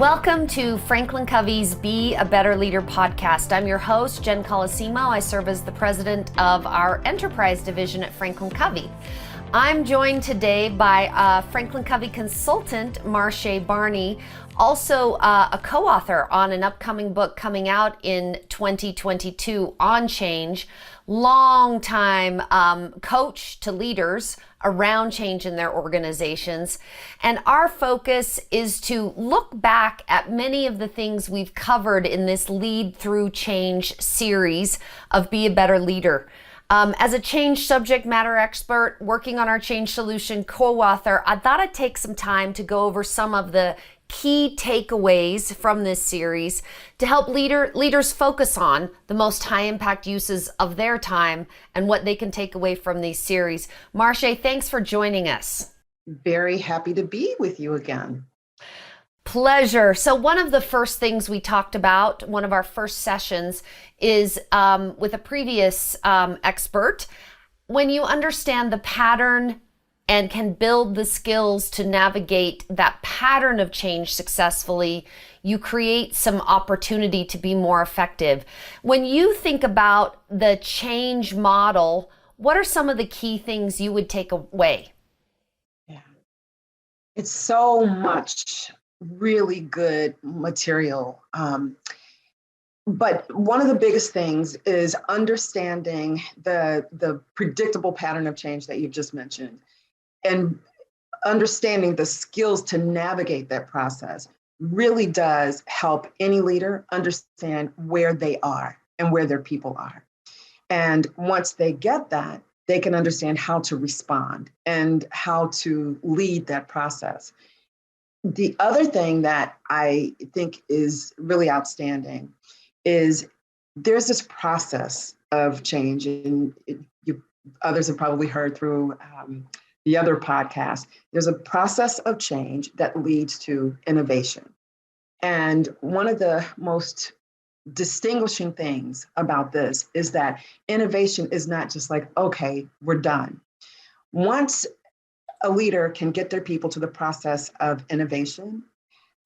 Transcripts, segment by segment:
Welcome to FranklinCovey's Be a Better Leader podcast. I'm your host, Jen Colosimo. I serve as the president of our enterprise division at FranklinCovey. I'm joined today by FranklinCovey consultant, Marché Barney, also a co-author on an upcoming book coming out in 2022 on change, long-time coach to leaders around change in their organizations. And our focus is to look back at many of the things we've covered in this Lead Through Change series of Be a Better Leader. As a change subject matter expert working on our change solution co-author, I thought I'd take some time to go over some of the key takeaways from this series to help leaders focus on the most high impact uses of their time and what they can take away from these series. Marché, thanks for joining us. Very happy to be with you again. Pleasure. So one of the first things we talked about, one of our first sessions, is with a previous expert. When you understand the pattern and can build the skills to navigate that pattern of change successfully, you create some opportunity to be more effective. When you think about the change model, what are some of the key things you would take away? Yeah, it's so much really good material. But one of the biggest things is understanding the predictable pattern of change that you've just mentioned, and understanding the skills to navigate that process really does help any leader understand where they are and where their people are. And once they get that, they can understand how to respond and how to lead that process. The other thing that I think is really outstanding is there's this process of change, and others have probably heard through the other podcast. There's a process of change that leads to innovation. And one of the most distinguishing things about this is that innovation is not just like, okay, we're done. Once a leader can get their people to the process of innovation,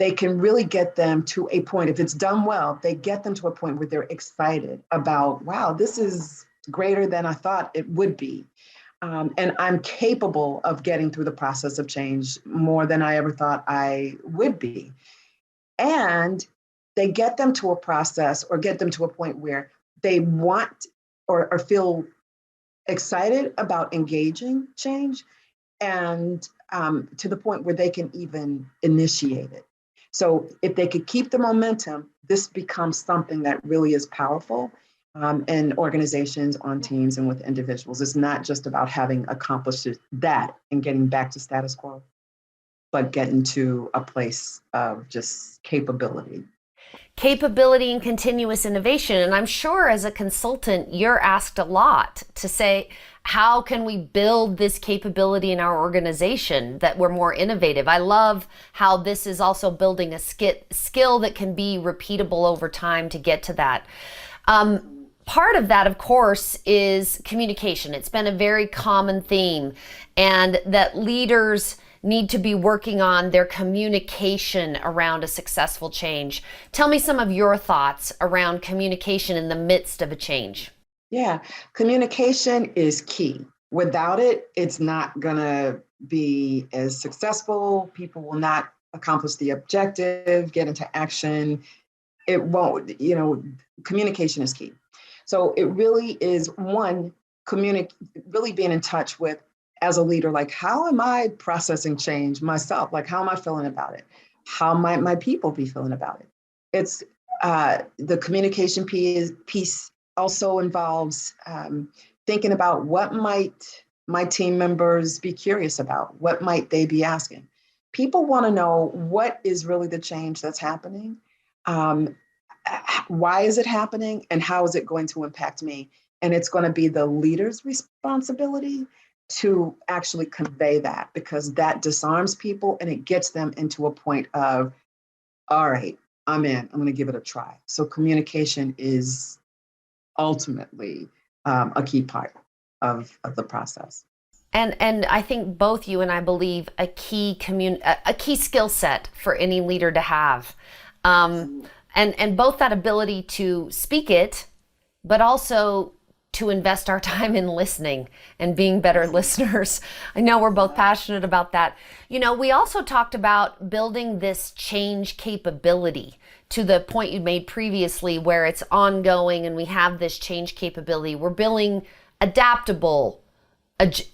they can really get them to a point, if it's done well, they get them to a point where they're excited about, wow, this is greater than I thought it would be. And I'm capable of getting through the process of change more than I ever thought I would be. And they get them to a process or get them to a point where they want or feel excited about engaging change, and to the point where they can even initiate it. So if they could keep the momentum, this becomes something that really is powerful in organizations, on teams, and with individuals. It's not just about having accomplished that and getting back to status quo, but getting to a place of just capability. Capability and continuous innovation. And I'm sure as a consultant, you're asked a lot to say, how can we build this capability in our organization that we're more innovative? I love how this is also building a skill that can be repeatable over time to get to that. Part of that, of course, is communication. It's been a very common theme, and that leaders need to be working on their communication around a successful change. Tell me some of your thoughts around communication in the midst of a change. Yeah, communication is key. Without it, it's not going to be as successful. People will not accomplish the objective, get into action. It won't, communication is key. So it really is one, really being in touch with, as a leader, like, how am I processing change myself? Like, how am I feeling about it? How might my people be feeling about it? It's the communication piece also involves thinking about what might my team members be curious about? What might they be asking? People want to know what is really the change that's happening. Why is it happening? And how is it going to impact me? And it's going to be the leader's responsibility to actually convey that, because that disarms people and it gets them into a point of, all right, I'm in, I'm going to give it a try. So communication is ultimately a key part of the process. And I think both you and I believe a key skill set for any leader to have. And both that ability to speak it, but also to invest our time in listening and being better listeners. I know we're both passionate about that. You know, we also talked about building this change capability to the point you made previously where it's ongoing and we have this change capability. We're building adaptable,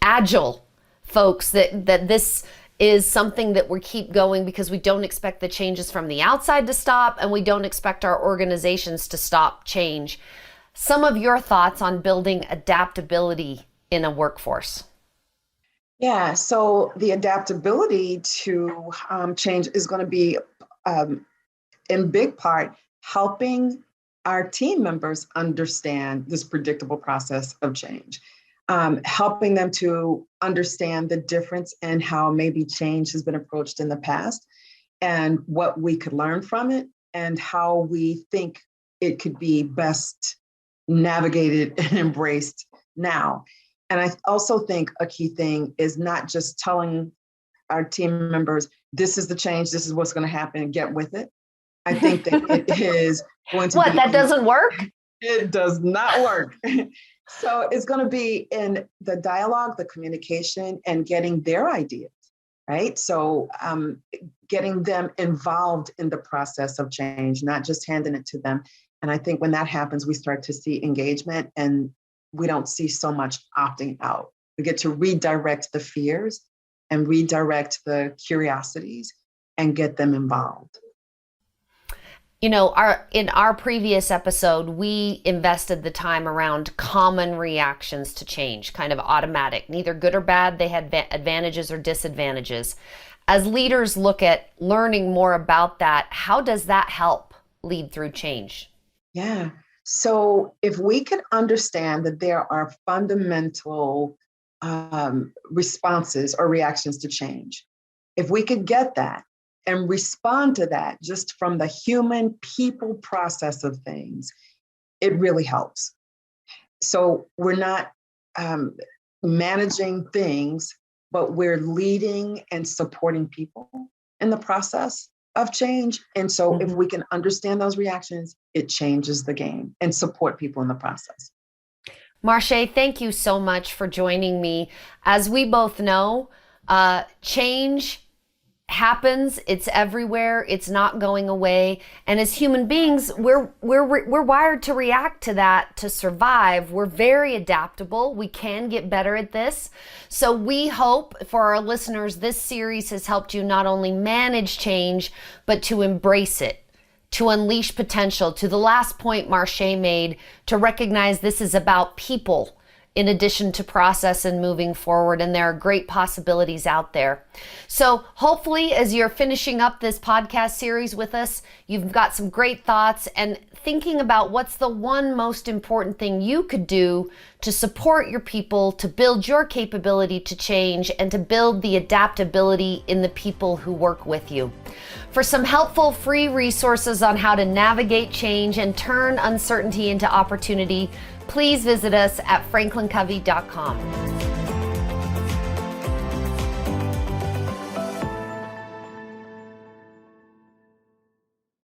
agile folks that this is something that we keep going because we don't expect the changes from the outside to stop and we don't expect our organizations to stop change. Some of your thoughts on building adaptability in a workforce. Yeah, so the adaptability to change is going to be, in big part, helping our team members understand this predictable process of change, helping them to understand the difference in how maybe change has been approached in the past and what we could learn from it and how we think it could be best navigated and embraced now. And I also think a key thing is not just telling our team members, this is the change, this is what's going to happen, and get with it. I think that it is going to What, that doesn't work? It does not work. So it's going to be in the dialogue, the communication, and getting their ideas, right? So getting them involved in the process of change, not just handing it to them. And I think when that happens, we start to see engagement and we don't see so much opting out. We get to redirect the fears and redirect the curiosities and get them involved. You know, in our previous episode, we invested the time around common reactions to change, kind of automatic, neither good or bad. They had advantages or disadvantages. As leaders look at learning more about that, how does that help lead through change? Yeah. So if we can understand that there are fundamental responses or reactions to change, if we could get that and respond to that just from the human people process of things, it really helps. So we're not managing things, but we're leading and supporting people in the process of change. And so if we can understand those reactions, it changes the game and support people in the process. Marché, thank you so much for joining me. As we both know, change happens. It's everywhere. It's not going away. And as human beings, we're wired to react to that to survive. We're very adaptable. We can get better at this. So we hope for our listeners, this series has helped you not only manage change, but to embrace it, to unleash potential. To the last point Marché made, to recognize this is about people in addition to process and moving forward. And there are great possibilities out there. So hopefully as you're finishing up this podcast series with us, you've got some great thoughts and thinking about what's the one most important thing you could do to support your people, to build your capability to change, and to build the adaptability in the people who work with you. For some helpful free resources on how to navigate change and turn uncertainty into opportunity, please visit us at FranklinCovey.com.